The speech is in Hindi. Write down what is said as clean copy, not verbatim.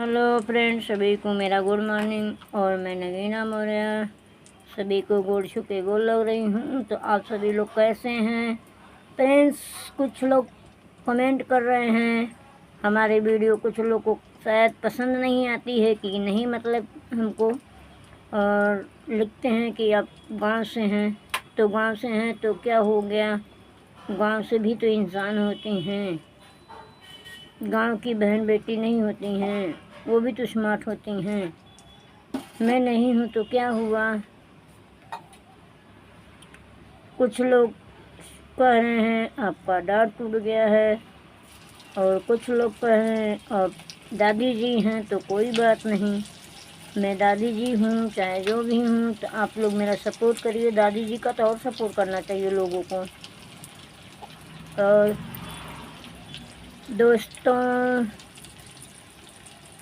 हेलो फ्रेंड्स, सभी को मेरा गुड मॉर्निंग। और मैं नगीना मौर्य सभी को गोड़ छू के गोड़ लग रही हूँ। तो आप सभी लोग कैसे हैं फ्रेंड्स? कुछ लोग कमेंट कर रहे हैं हमारे वीडियो, कुछ लोग को शायद पसंद नहीं आती है कि नहीं, मतलब हमको, और लिखते हैं कि आप गांव से हैं। तो गांव से हैं तो क्या हो गया, गांव से भी तो इंसान होते हैं। गांव की बहन बेटी नहीं होती हैं, वो भी तो स्मार्ट होती हैं। मैं नहीं हूँ तो क्या हुआ? कुछ लोग कह रहे हैं आपका दांत टूट गया है, और कुछ लोग कह रहे हैं आप दादी जी हैं। तो कोई बात नहीं, मैं दादी जी हूँ चाहे जो भी हूँ, तो आप लोग मेरा सपोर्ट करिए। दादी जी का तो और सपोर्ट करना चाहिए लोगों को। और दोस्तों,